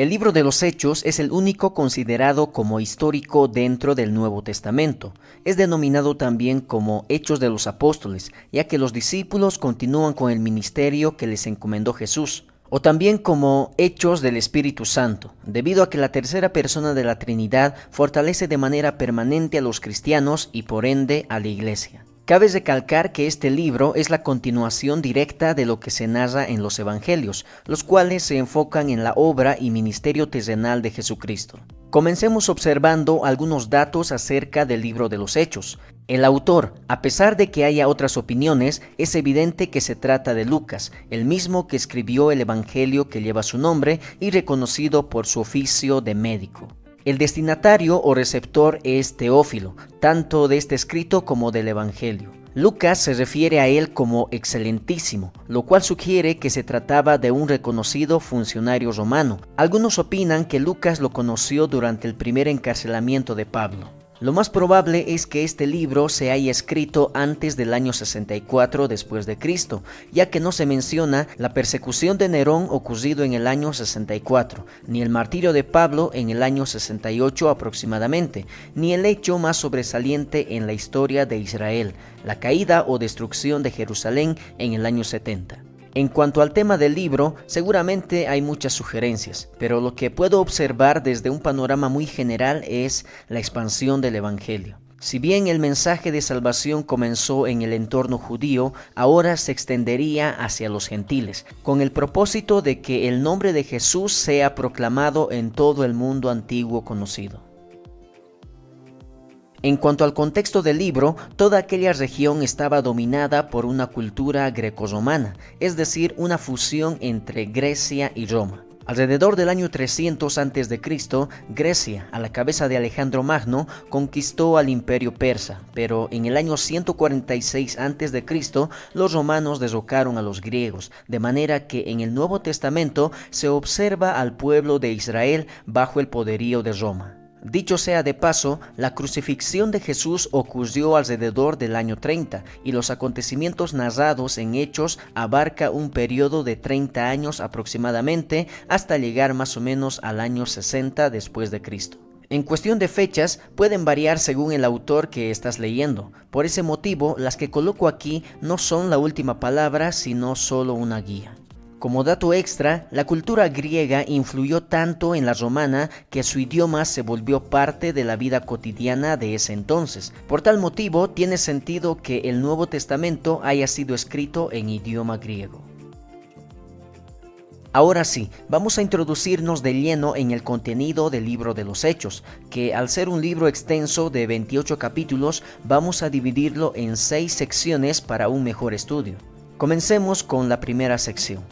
El libro de los Hechos es el único considerado como histórico dentro del Nuevo Testamento. Es denominado también como Hechos de los Apóstoles, ya que los discípulos continúan con el ministerio que les encomendó Jesús. O también como Hechos del Espíritu Santo, debido a que la tercera persona de la Trinidad fortalece de manera permanente a los cristianos y por ende a la Iglesia. Cabe recalcar que este libro es la continuación directa de lo que se narra en los Evangelios, los cuales se enfocan en la obra y ministerio terrenal de Jesucristo. Comencemos observando algunos datos acerca del libro de los Hechos. El autor, a pesar de que haya otras opiniones, es evidente que se trata de Lucas, el mismo que escribió el Evangelio que lleva su nombre y reconocido por su oficio de médico. El destinatario o receptor es Teófilo, tanto de este escrito como del Evangelio. Lucas se refiere a él como excelentísimo, lo cual sugiere que se trataba de un reconocido funcionario romano. Algunos opinan que Lucas lo conoció durante el primer encarcelamiento de Pablo. Lo más probable es que este libro se haya escrito antes del año 64 después de Cristo, ya que no se menciona la persecución de Nerón ocurrido en el año 64, ni el martirio de Pablo en el año 68 aproximadamente, ni el hecho más sobresaliente en la historia de Israel, la caída o destrucción de Jerusalén en el año 70. En cuanto al tema del libro, seguramente hay muchas sugerencias, pero lo que puedo observar desde un panorama muy general es la expansión del Evangelio. Si bien el mensaje de salvación comenzó en el entorno judío, ahora se extendería hacia los gentiles, con el propósito de que el nombre de Jesús sea proclamado en todo el mundo antiguo conocido. En cuanto al contexto del libro, toda aquella región estaba dominada por una cultura grecorromana, es decir, una fusión entre Grecia y Roma. Alrededor del año 300 a.C., Grecia, a la cabeza de Alejandro Magno, conquistó al imperio persa, pero en el año 146 a.C., los romanos derrocaron a los griegos, de manera que en el Nuevo Testamento se observa al pueblo de Israel bajo el poderío de Roma. Dicho sea de paso, la crucifixión de Jesús ocurrió alrededor del año 30 y los acontecimientos narrados en Hechos abarca un periodo de 30 años aproximadamente hasta llegar más o menos al año 60 después de Cristo. En cuestión de fechas, pueden variar según el autor que estás leyendo. Por ese motivo, las que coloco aquí no son la última palabra, sino solo una guía. Como dato extra, la cultura griega influyó tanto en la romana que su idioma se volvió parte de la vida cotidiana de ese entonces. Por tal motivo, tiene sentido que el Nuevo Testamento haya sido escrito en idioma griego. Ahora sí, vamos a introducirnos de lleno en el contenido del libro de los Hechos, que al ser un libro extenso de 28 capítulos, vamos a dividirlo en 6 secciones para un mejor estudio. Comencemos con la primera sección.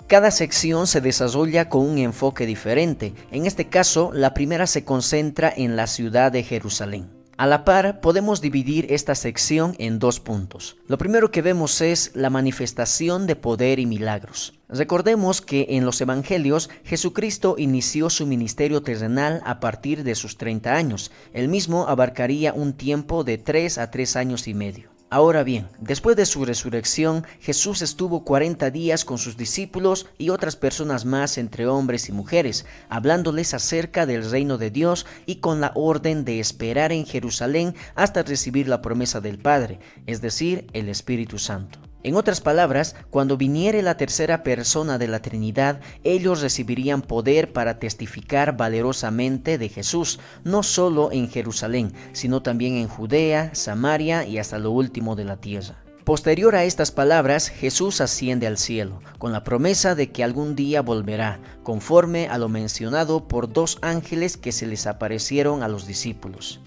Cada sección se desarrolla con un enfoque diferente. En este caso, la primera se concentra en la ciudad de Jerusalén. A la par, podemos dividir esta sección en 2 puntos. Lo primero que vemos es la manifestación de poder y milagros. Recordemos que en los Evangelios, Jesucristo inició su ministerio terrenal a partir de sus 30 años. El mismo abarcaría un tiempo de 3 a 3 años y medio. Ahora bien, después de su resurrección, Jesús estuvo 40 días con sus discípulos y otras personas más entre hombres y mujeres, hablándoles acerca del reino de Dios y con la orden de esperar en Jerusalén hasta recibir la promesa del Padre, es decir, el Espíritu Santo. En otras palabras, cuando viniere la tercera persona de la Trinidad, ellos recibirían poder para testificar valerosamente de Jesús, no solo en Jerusalén, sino también en Judea, Samaria y hasta lo último de la tierra. Posterior a estas palabras, Jesús asciende al cielo, con la promesa de que algún día volverá, conforme a lo mencionado por 2 ángeles que se les aparecieron a los discípulos.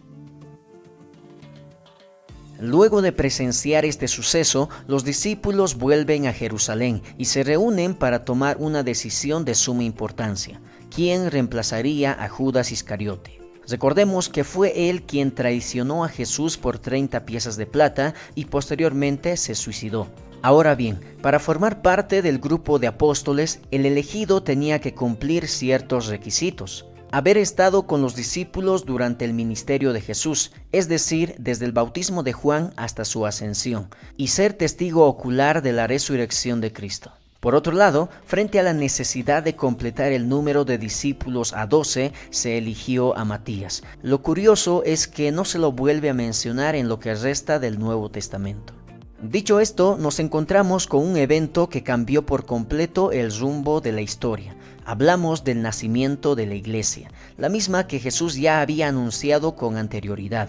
Luego de presenciar este suceso, los discípulos vuelven a Jerusalén y se reúnen para tomar una decisión de suma importancia: ¿quién reemplazaría a Judas Iscariote? Recordemos que fue él quien traicionó a Jesús por 30 piezas de plata y posteriormente se suicidó. Ahora bien, para formar parte del grupo de apóstoles, el elegido tenía que cumplir ciertos requisitos. Haber estado con los discípulos durante el ministerio de Jesús, es decir, desde el bautismo de Juan hasta su ascensión, y ser testigo ocular de la resurrección de Cristo. Por otro lado, frente a la necesidad de completar el número de discípulos a 12, se eligió a Matías. Lo curioso es que no se lo vuelve a mencionar en lo que resta del Nuevo Testamento. Dicho esto, nos encontramos con un evento que cambió por completo el rumbo de la historia. Hablamos del nacimiento de la iglesia, la misma que Jesús ya había anunciado con anterioridad.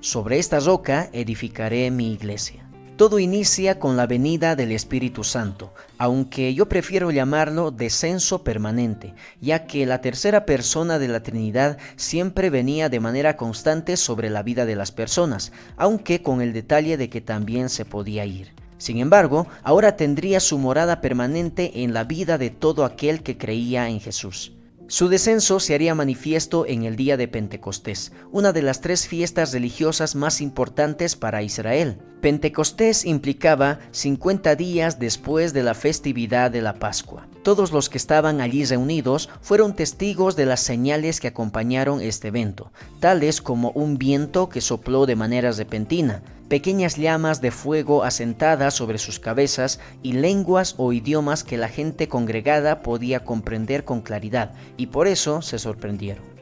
Sobre esta roca edificaré mi iglesia. Todo inicia con la venida del Espíritu Santo, aunque yo prefiero llamarlo descenso permanente, ya que la tercera persona de la Trinidad siempre venía de manera constante sobre la vida de las personas, aunque con el detalle de que también se podía ir. Sin embargo, ahora tendría su morada permanente en la vida de todo aquel que creía en Jesús. Su descenso se haría manifiesto en el día de Pentecostés, una de las 3 fiestas religiosas más importantes para Israel. Pentecostés implicaba 50 días después de la festividad de la Pascua. Todos los que estaban allí reunidos fueron testigos de las señales que acompañaron este evento, tales como un viento que sopló de manera repentina, pequeñas llamas de fuego asentadas sobre sus cabezas y lenguas o idiomas que la gente congregada podía comprender con claridad, y por eso se sorprendieron.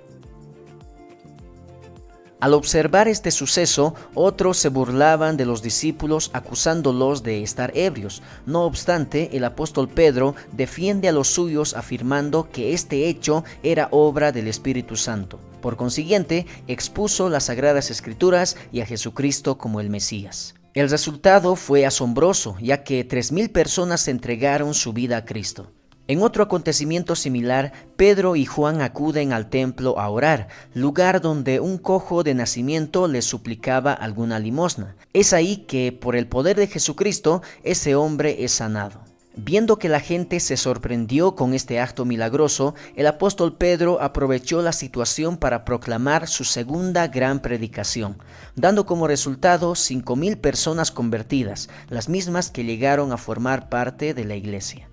Al observar este suceso, otros se burlaban de los discípulos acusándolos de estar ebrios. No obstante, el apóstol Pedro defiende a los suyos afirmando que este hecho era obra del Espíritu Santo. Por consiguiente, expuso las Sagradas Escrituras y a Jesucristo como el Mesías. El resultado fue asombroso, ya que 3,000 personas entregaron su vida a Cristo. En otro acontecimiento similar, Pedro y Juan acuden al templo a orar, lugar donde un cojo de nacimiento les suplicaba alguna limosna. Es ahí que, por el poder de Jesucristo, ese hombre es sanado. Viendo que la gente se sorprendió con este acto milagroso, el apóstol Pedro aprovechó la situación para proclamar su segunda gran predicación, dando como resultado 5,000 personas convertidas, las mismas que llegaron a formar parte de la iglesia.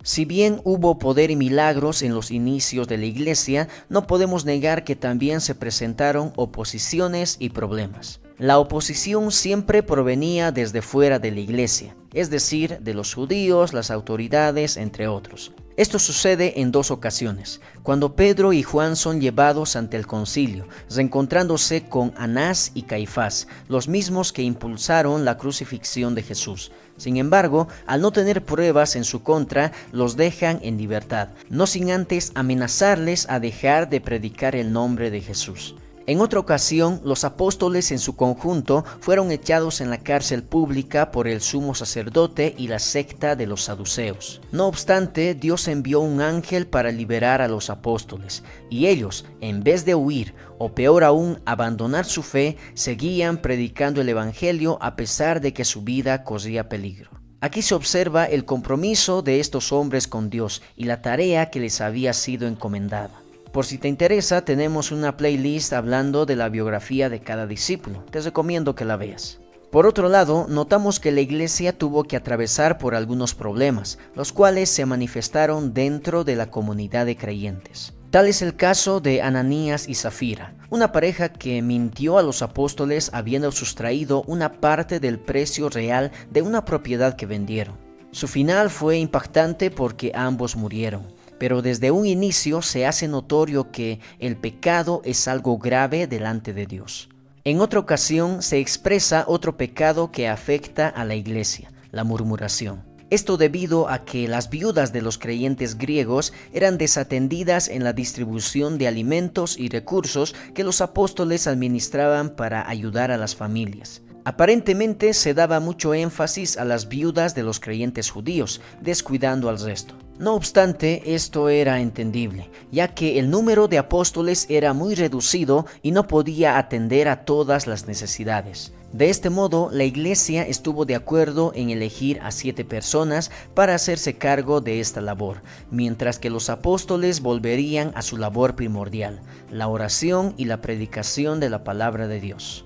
Si bien hubo poder y milagros en los inicios de la iglesia, no podemos negar que también se presentaron oposiciones y problemas. La oposición siempre provenía desde fuera de la iglesia, es decir, de los judíos, las autoridades, entre otros. Esto sucede en 2 ocasiones, cuando Pedro y Juan son llevados ante el concilio, reencontrándose con Anás y Caifás, los mismos que impulsaron la crucifixión de Jesús. Sin embargo, al no tener pruebas en su contra, los dejan en libertad, no sin antes amenazarles a dejar de predicar el nombre de Jesús. En otra ocasión, los apóstoles en su conjunto fueron echados en la cárcel pública por el sumo sacerdote y la secta de los saduceos. No obstante, Dios envió un ángel para liberar a los apóstoles, y ellos, en vez de huir, o peor aún, abandonar su fe, seguían predicando el evangelio a pesar de que su vida corría peligro. Aquí se observa el compromiso de estos hombres con Dios y la tarea que les había sido encomendada. Por si te interesa, tenemos una playlist hablando de la biografía de cada discípulo. Te recomiendo que la veas. Por otro lado, notamos que la iglesia tuvo que atravesar por algunos problemas, los cuales se manifestaron dentro de la comunidad de creyentes. Tal es el caso de Ananías y Zafira, una pareja que mintió a los apóstoles habiendo sustraído una parte del precio real de una propiedad que vendieron. Su final fue impactante porque ambos murieron. Pero desde un inicio se hace notorio que el pecado es algo grave delante de Dios. En otra ocasión se expresa otro pecado que afecta a la iglesia, la murmuración. Esto debido a que las viudas de los creyentes griegos eran desatendidas en la distribución de alimentos y recursos que los apóstoles administraban para ayudar a las familias. Aparentemente se daba mucho énfasis a las viudas de los creyentes judíos, descuidando al resto. No obstante, esto era entendible, ya que el número de apóstoles era muy reducido y no podía atender a todas las necesidades. De este modo, la iglesia estuvo de acuerdo en elegir a 7 personas para hacerse cargo de esta labor, mientras que los apóstoles volverían a su labor primordial, la oración y la predicación de la palabra de Dios.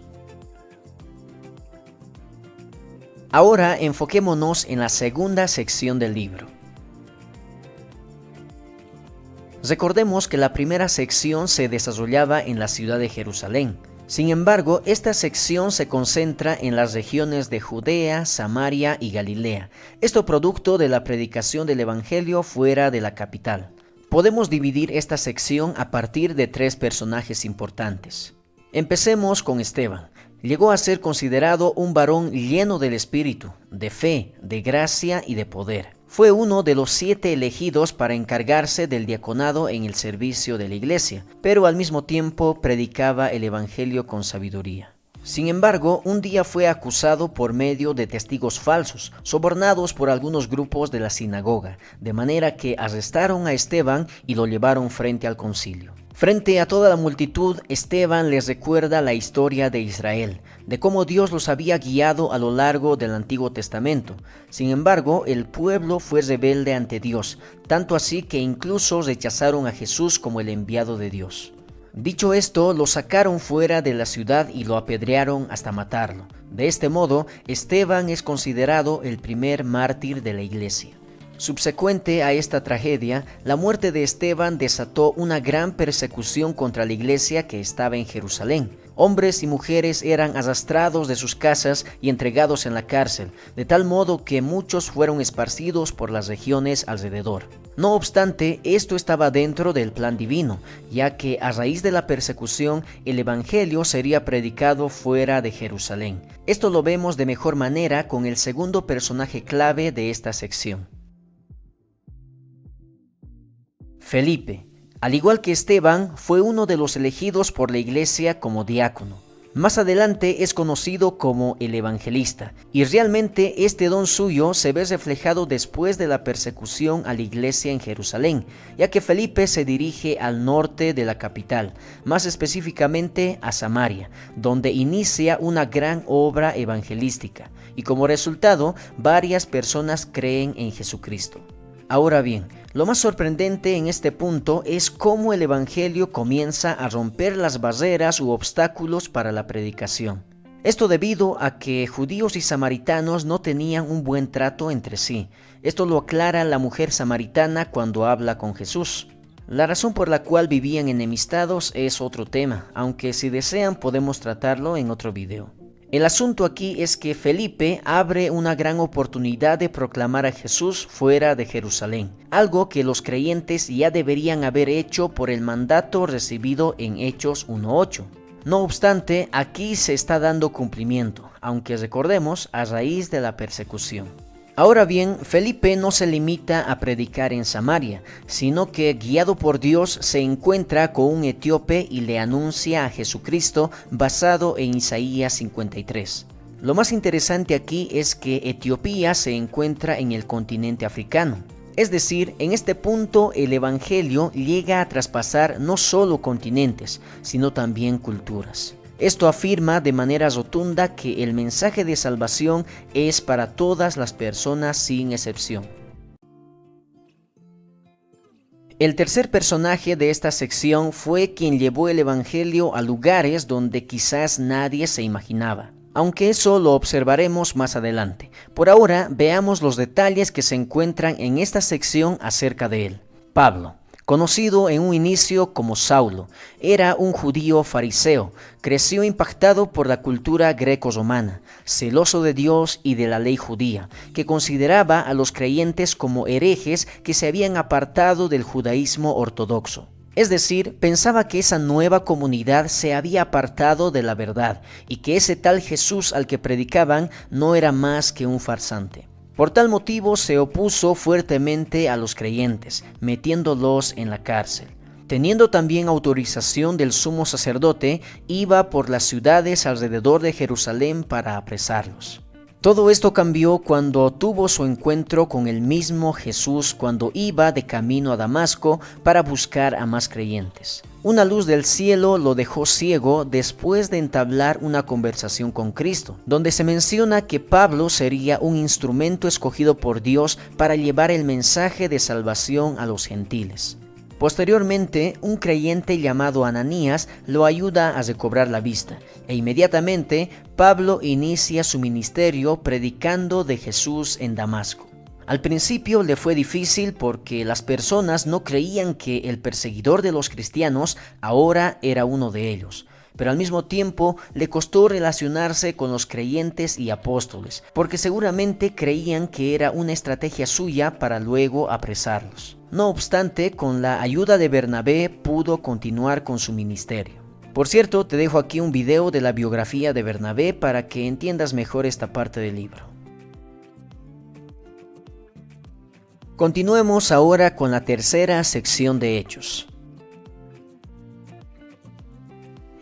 Ahora enfoquémonos en la segunda sección del libro. Recordemos que la primera sección se desarrollaba en la ciudad de Jerusalén. Sin embargo, esta sección se concentra en las regiones de Judea, Samaria y Galilea, esto producto de la predicación del Evangelio fuera de la capital. Podemos dividir esta sección a partir de 3 personajes importantes. Empecemos con Esteban. Llegó a ser considerado un varón lleno del Espíritu, de fe, de gracia y de poder. Fue uno de los 7 elegidos para encargarse del diaconado en el servicio de la iglesia, pero al mismo tiempo predicaba el Evangelio con sabiduría. Sin embargo, un día fue acusado por medio de testigos falsos, sobornados por algunos grupos de la sinagoga, de manera que arrestaron a Esteban y lo llevaron frente al concilio. Frente a toda la multitud, Esteban les recuerda la historia de Israel, de cómo Dios los había guiado a lo largo del Antiguo Testamento. Sin embargo, el pueblo fue rebelde ante Dios, tanto así que incluso rechazaron a Jesús como el enviado de Dios. Dicho esto, lo sacaron fuera de la ciudad y lo apedrearon hasta matarlo. De este modo, Esteban es considerado el primer mártir de la iglesia. Subsecuente a esta tragedia, la muerte de Esteban desató una gran persecución contra la iglesia que estaba en Jerusalén. Hombres y mujeres eran arrastrados de sus casas y entregados en la cárcel, de tal modo que muchos fueron esparcidos por las regiones alrededor. No obstante, esto estaba dentro del plan divino, ya que a raíz de la persecución, el Evangelio sería predicado fuera de Jerusalén. Esto lo vemos de mejor manera con el segundo personaje clave de esta sección. Felipe, al igual que Esteban, fue uno de los elegidos por la iglesia como diácono. Más adelante es conocido como el evangelista, y realmente este don suyo se ve reflejado después de la persecución a la iglesia en Jerusalén, ya que Felipe se dirige al norte de la capital, más específicamente a Samaria, donde inicia una gran obra evangelística, y como resultado, varias personas creen en Jesucristo. Ahora bien, lo más sorprendente en este punto es cómo el Evangelio comienza a romper las barreras u obstáculos para la predicación. Esto debido a que judíos y samaritanos no tenían un buen trato entre sí. Esto lo aclara la mujer samaritana cuando habla con Jesús. La razón por la cual vivían enemistados es otro tema, aunque si desean podemos tratarlo en otro video. El asunto aquí es que Felipe abre una gran oportunidad de proclamar a Jesús fuera de Jerusalén, algo que los creyentes ya deberían haber hecho por el mandato recibido en Hechos 1:8. No obstante, aquí se está dando cumplimiento, aunque recordemos, a raíz de la persecución. Ahora bien, Felipe no se limita a predicar en Samaria, sino que guiado por Dios se encuentra con un etíope y le anuncia a Jesucristo basado en Isaías 53. Lo más interesante aquí es que Etiopía se encuentra en el continente africano. Es decir, en este punto el Evangelio llega a traspasar no solo continentes, sino también culturas. Esto afirma de manera rotunda que el mensaje de salvación es para todas las personas sin excepción. El tercer personaje de esta sección fue quien llevó el Evangelio a lugares donde quizás nadie se imaginaba, aunque eso lo observaremos más adelante. Por ahora, veamos los detalles que se encuentran en esta sección acerca de él. Pablo. Conocido en un inicio como Saulo, era un judío fariseo, creció impactado por la cultura greco-romana, celoso de Dios y de la ley judía, que consideraba a los creyentes como herejes que se habían apartado del judaísmo ortodoxo. Es decir, pensaba que esa nueva comunidad se había apartado de la verdad y que ese tal Jesús al que predicaban no era más que un farsante. Por tal motivo se opuso fuertemente a los creyentes, metiéndolos en la cárcel. Teniendo también autorización del sumo sacerdote, iba por las ciudades alrededor de Jerusalén para apresarlos. Todo esto cambió cuando tuvo su encuentro con el mismo Jesús cuando iba de camino a Damasco para buscar a más creyentes. Una luz del cielo lo dejó ciego después de entablar una conversación con Cristo, donde se menciona que Pablo sería un instrumento escogido por Dios para llevar el mensaje de salvación a los gentiles. Posteriormente, un creyente llamado Ananías lo ayuda a recobrar la vista, e inmediatamente Pablo inicia su ministerio predicando de Jesús en Damasco. Al principio le fue difícil porque las personas no creían que el perseguidor de los cristianos ahora era uno de ellos. pero al mismo tiempo le costó relacionarse con los creyentes y apóstoles, porque seguramente creían que era una estrategia suya para luego apresarlos. No obstante, con la ayuda de Bernabé pudo continuar con su ministerio. Por cierto, te dejo aquí un video de la biografía de Bernabé para que entiendas mejor esta parte del libro. Continuemos ahora con la tercera sección de Hechos.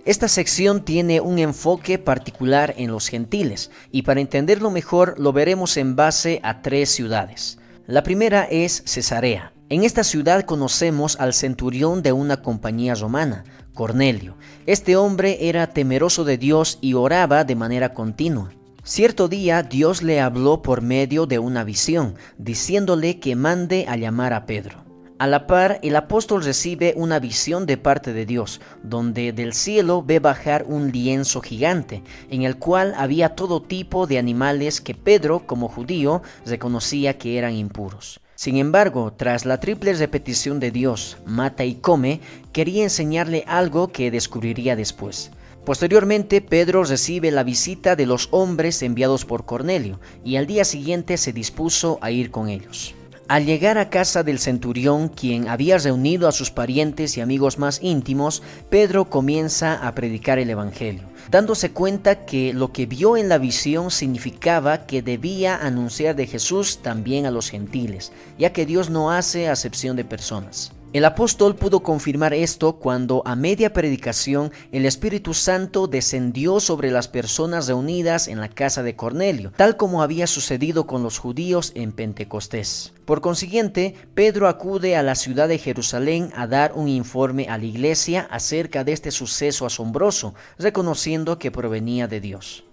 Esta sección tiene un enfoque particular en los gentiles, y para entenderlo mejor lo veremos en base a 3 ciudades. La primera es Cesarea. En esta ciudad conocemos al centurión de una compañía romana, Cornelio. Este hombre era temeroso de Dios y oraba de manera continua. Cierto día Dios le habló por medio de una visión, diciéndole que mande a llamar a Pedro. A la par, el apóstol recibe una visión de parte de Dios, donde del cielo ve bajar un lienzo gigante, en el cual había todo tipo de animales que Pedro, como judío, reconocía que eran impuros. Sin embargo, tras la triple repetición de Dios, mata y come, quería enseñarle algo que descubriría después. Posteriormente, Pedro recibe la visita de los hombres enviados por Cornelio, y al día siguiente se dispuso a ir con ellos. Al llegar a casa del centurión, quien había reunido a sus parientes y amigos más íntimos, Pedro comienza a predicar el evangelio, dándose cuenta que lo que vio en la visión significaba que debía anunciar de Jesús también a los gentiles, ya que Dios no hace acepción de personas. El apóstol pudo confirmar esto cuando a media predicación el Espíritu Santo descendió sobre las personas reunidas en la casa de Cornelio, tal como había sucedido con los judíos en Pentecostés. Por consiguiente, Pedro acude a la ciudad de Jerusalén a dar un informe a la iglesia acerca de este suceso asombroso, reconociendo que provenía de Dios.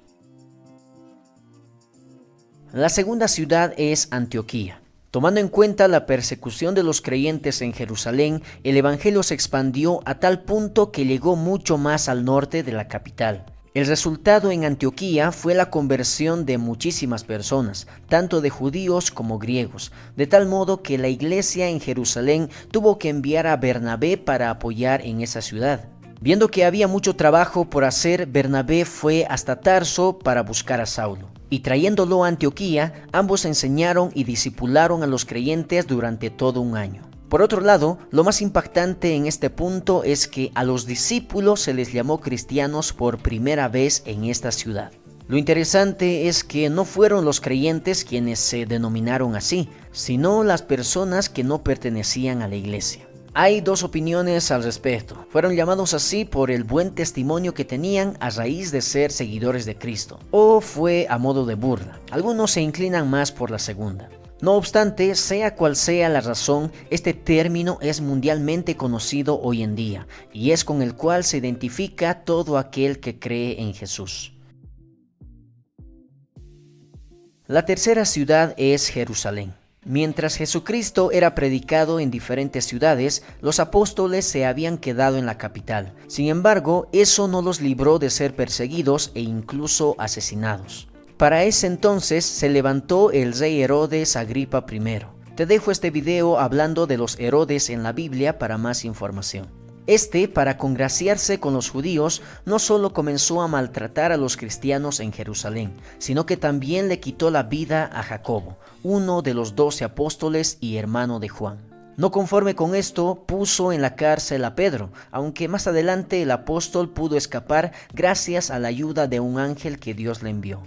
La segunda ciudad es Antioquía. Tomando en cuenta la persecución de los creyentes en Jerusalén, el evangelio se expandió a tal punto que llegó mucho más al norte de la capital. El resultado en Antioquía fue la conversión de muchísimas personas, tanto de judíos como griegos, de tal modo que la iglesia en Jerusalén tuvo que enviar a Bernabé para apoyar en esa ciudad. Viendo que había mucho trabajo por hacer, Bernabé fue hasta Tarso para buscar a Saulo. Y trayéndolo a Antioquía, ambos enseñaron y discipularon a los creyentes durante todo un año. Por otro lado, lo más impactante en este punto es que a los discípulos se les llamó cristianos por primera vez en esta ciudad. Lo interesante es que no fueron los creyentes quienes se denominaron así, sino las personas que no pertenecían a la iglesia. Hay 2 opiniones al respecto. Fueron llamados así por el buen testimonio que tenían a raíz de ser seguidores de Cristo, o fue a modo de burla. Algunos se inclinan más por la segunda. No obstante, sea cual sea la razón, este término es mundialmente conocido hoy en día, y es con el cual se identifica todo aquel que cree en Jesús. La tercera ciudad es Jerusalén. Mientras Jesucristo era predicado en diferentes ciudades, los apóstoles se habían quedado en la capital. Sin embargo, eso no los libró de ser perseguidos e incluso asesinados. Para ese entonces se levantó el rey Herodes Agripa I. Te dejo este video hablando de los Herodes en la Biblia para más información. Para congraciarse con los judíos, no solo comenzó a maltratar a los cristianos en Jerusalén, sino que también le quitó la vida a Jacobo, uno de los 12 apóstoles y hermano de Juan. No conforme con esto, puso en la cárcel a Pedro, aunque más adelante el apóstol pudo escapar gracias a la ayuda de un ángel que Dios le envió.